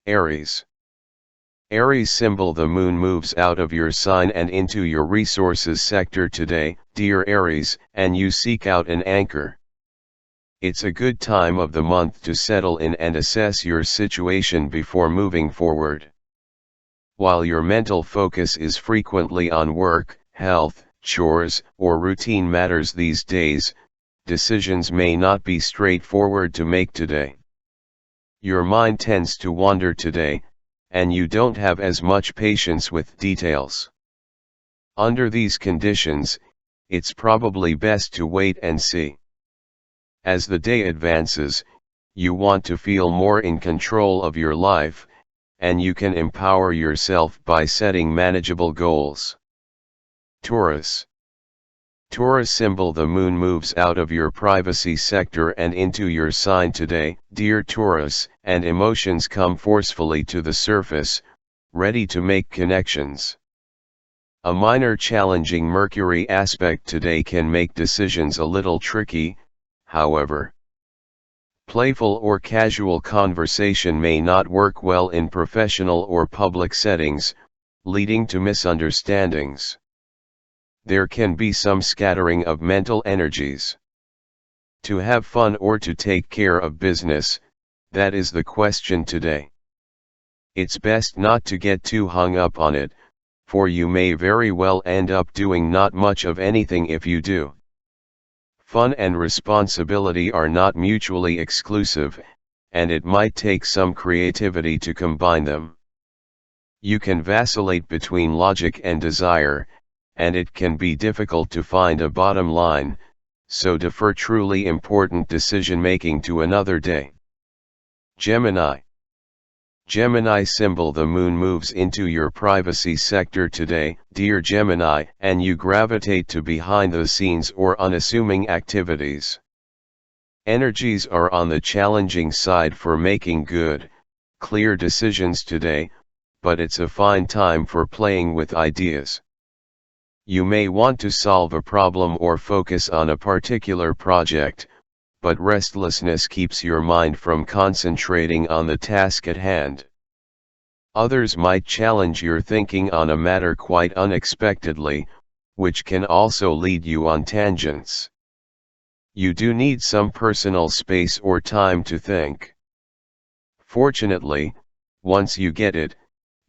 Aries. Aries symbol: the moon moves out of your sign and into your resources sector today, dear Aries, and you seek out an anchor. It's a good time of the month to settle in and assess your situation before moving forward. While your mental focus is frequently on work, health, chores, or routine matters these days, decisions may not be straightforward to make today. Your mind tends to wander today, and you don't have as much patience with details. Under these conditions, it's probably best to wait and see. As the day advances, you want to feel more in control of your life, and you can empower yourself by setting manageable goals. Taurus. Taurus symbol: the moon moves out of your privacy sector and into your sign today, dear Taurus, and emotions come forcefully to the surface, ready to make connections. A minor challenging Mercury aspect today can make decisions a little tricky, however. Playful or casual conversation may not work well in professional or public settings, leading to misunderstandings. There can be some scattering of mental energies. To have fun or to take care of business, that is the question today. It's best not to get too hung up on it, for you may very well end up doing not much of anything if you do. Fun and responsibility are not mutually exclusive, and it might take some creativity to combine them. You can vacillate between logic and desire, and it can be difficult to find a bottom line, so defer truly important decision-making to another day. Gemini. Gemini symbol: the moon moves into your privacy sector today, dear Gemini, and you gravitate to behind the scenes or unassuming activities. Energies are on the challenging side for making good, clear decisions today, but it's a fine time for playing with ideas. You may want to solve a problem or focus on a particular project, but restlessness keeps your mind from concentrating on the task at hand. Others might challenge your thinking on a matter quite unexpectedly, which can also lead you on tangents. You do need some personal space or time to think. Fortunately, once you get it,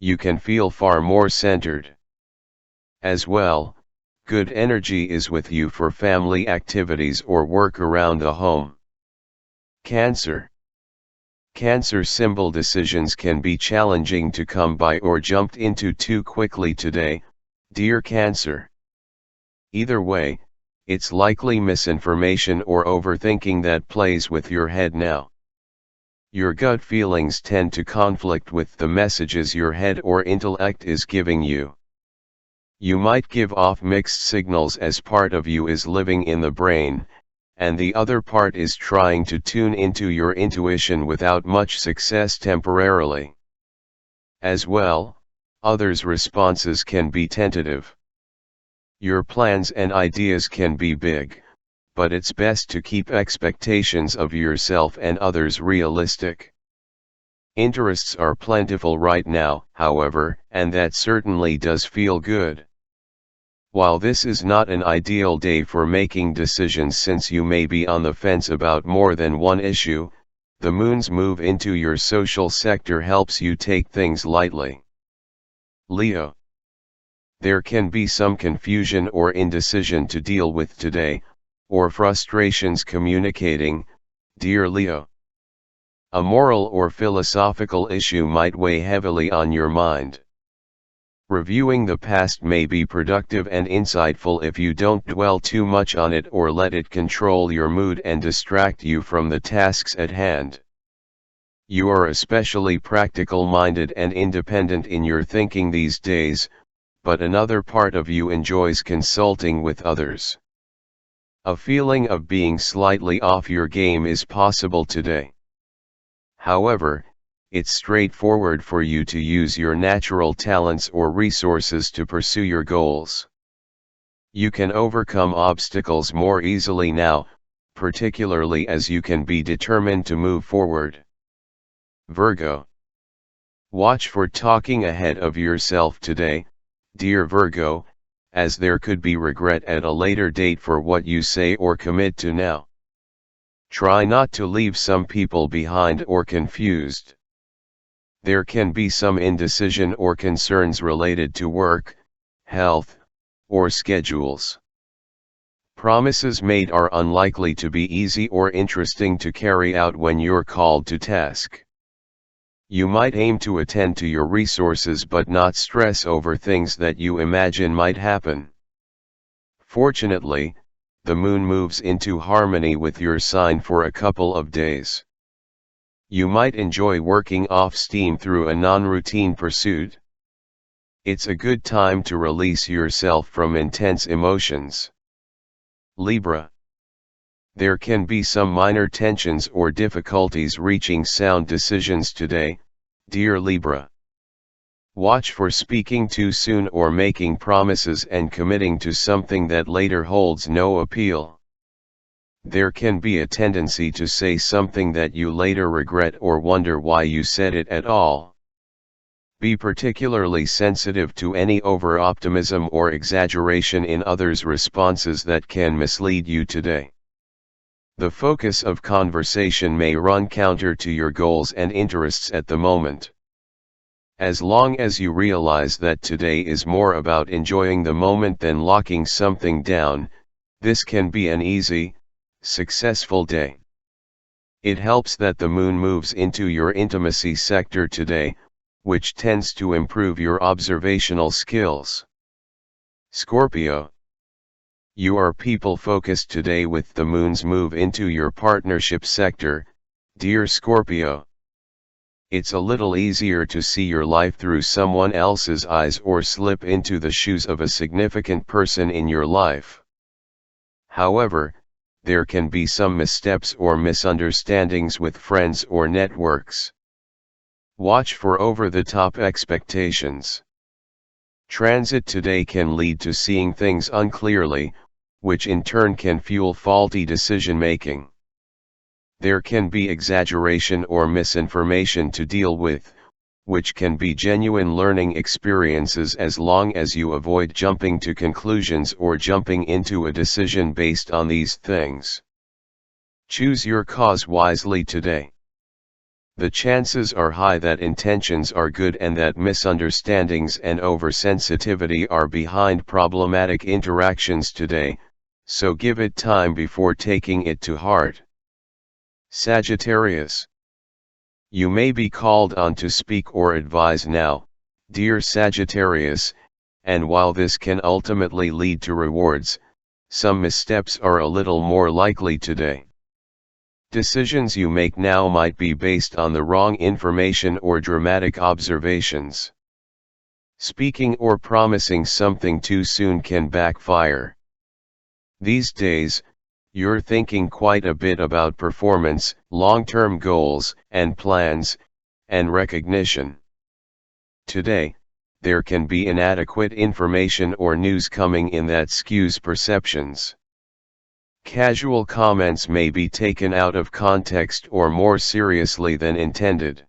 you can feel far more centered. As well, good energy is with you for family activities or work around the home. Cancer. Cancer symbol: decisions can be challenging to come by or jumped into too quickly today, dear Cancer. Either way, it's likely misinformation or overthinking that plays with your head now. Your gut feelings tend to conflict with the messages your head or intellect is giving you. You might give off mixed signals as part of you is living in the brain, and the other part is trying to tune into your intuition without much success temporarily. As well, others' responses can be tentative. Your plans and ideas can be big, but it's best to keep expectations of yourself and others realistic. Interests are plentiful right now, however, and that certainly does feel good. While this is not an ideal day for making decisions since you may be on the fence about more than one issue, the moon's move into your social sector helps you take things lightly. Leo. There can be some confusion or indecision to deal with today, or frustrations communicating, dear Leo. A moral or philosophical issue might weigh heavily on your mind. Reviewing the past may be productive and insightful if you don't dwell too much on it or let it control your mood and distract you from the tasks at hand. You are especially practical-minded and independent in your thinking these days, but another part of you enjoys consulting with others. A feeling of being slightly off your game is possible today. However, it's straightforward for you to use your natural talents or resources to pursue your goals. You can overcome obstacles more easily now, particularly as you can be determined to move forward. Virgo. Watch for talking ahead of yourself today, dear Virgo, as there could be regret at a later date for what you say or commit to now. Try not to leave some people behind or confused. There can be some indecision or concerns related to work, health, or schedules. Promises made are unlikely to be easy or interesting to carry out when you're called to task. You might aim to attend to your resources but not stress over things that you imagine might happen. Fortunately, the moon moves into harmony with your sign for a couple of days. You might enjoy working off steam through a non-routine pursuit. It's a good time to release yourself from intense emotions. Libra. There can be some minor tensions or difficulties reaching sound decisions today, dear Libra. Watch for speaking too soon or making promises and committing to something that later holds no appeal. There can be a tendency to say something that you later regret or wonder why you said it at all. Be particularly sensitive to any over-optimism or exaggeration in others' responses that can mislead you today. The focus of conversation may run counter to your goals and interests at the moment. As long as you realize that today is more about enjoying the moment than locking something down, this can be an easy, successful day. It helps that the moon moves into your intimacy sector today, which tends to improve your observational skills. Scorpio. You are people-focused today with the moon's move into your partnership sector, dear Scorpio. It's a little easier to see your life through someone else's eyes or slip into the shoes of a significant person in your life. However, there can be some missteps or misunderstandings with friends or networks. Watch for over-the-top expectations. Transit today can lead to seeing things unclearly, which in turn can fuel faulty decision-making. There can be exaggeration or misinformation to deal with, which can be genuine learning experiences as long as you avoid jumping to conclusions or jumping into a decision based on these things. Choose your cause wisely today. The chances are high that intentions are good and that misunderstandings and oversensitivity are behind problematic interactions today, so give it time before taking it to heart. Sagittarius. You may be called on to speak or advise now, dear Sagittarius, and while this can ultimately lead to rewards, some missteps are a little more likely today. Decisions you make now might be based on the wrong information or dramatic observations. Speaking or promising something too soon can backfire. These days, you're thinking quite a bit about performance, long-term goals, and plans, and recognition. Today, there can be inadequate information or news coming in that skews perceptions. Casual comments may be taken out of context or more seriously than intended.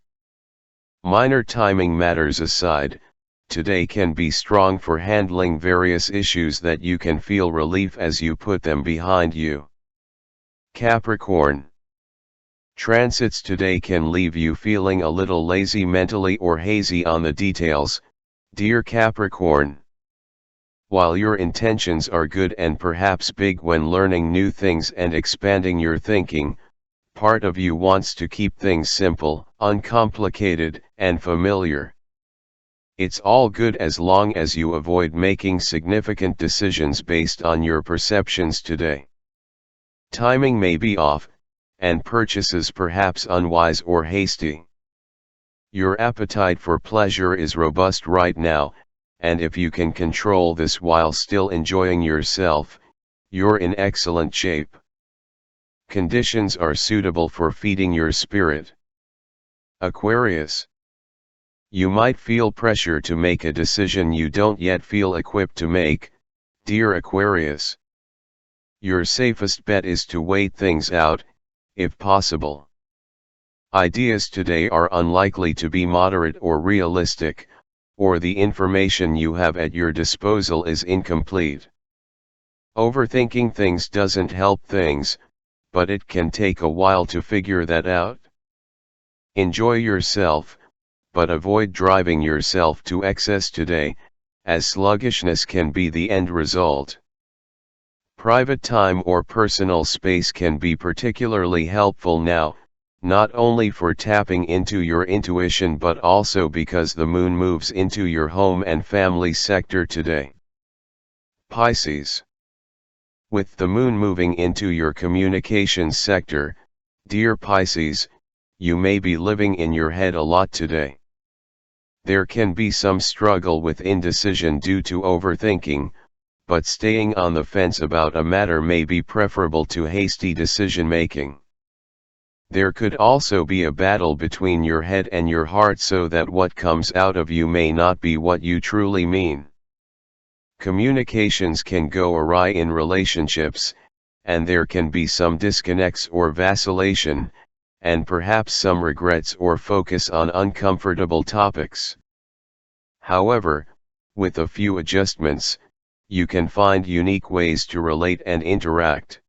Minor timing matters aside, today can be strong for handling various issues that you can feel relief as you put them behind you. Capricorn. Transits today can leave you feeling a little lazy mentally or hazy on the details, dear Capricorn. While your intentions are good and perhaps big when learning new things and expanding your thinking, part of you wants to keep things simple, uncomplicated, and familiar. It's all good as long as you avoid making significant decisions based on your perceptions today. Timing may be off, and purchases perhaps unwise or hasty. Your appetite for pleasure is robust right now, and if you can control this while still enjoying yourself, you're in excellent shape. Conditions are suitable for feeding your spirit. Aquarius. You might feel pressure to make a decision you don't yet feel equipped to make, dear Aquarius. Your safest bet is to wait things out, if possible. Ideas today are unlikely to be moderate or realistic, or the information you have at your disposal is incomplete. Overthinking things doesn't help things, but it can take a while to figure that out. Enjoy yourself, but avoid driving yourself to excess today, as sluggishness can be the end result. Private time or personal space can be particularly helpful now, not only for tapping into your intuition but also because the moon moves into your home and family sector today. Pisces. With the moon moving into your communications sector, dear Pisces, you may be living in your head a lot today. There can be some struggle with indecision due to overthinking, but staying on the fence about a matter may be preferable to hasty decision making. There could also be a battle between your head and your heart so that what comes out of you may not be what you truly mean. Communications can go awry in relationships, and there can be some disconnects or vacillation, and perhaps some regrets or focus on uncomfortable topics. However, with a few adjustments, you can find unique ways to relate and interact.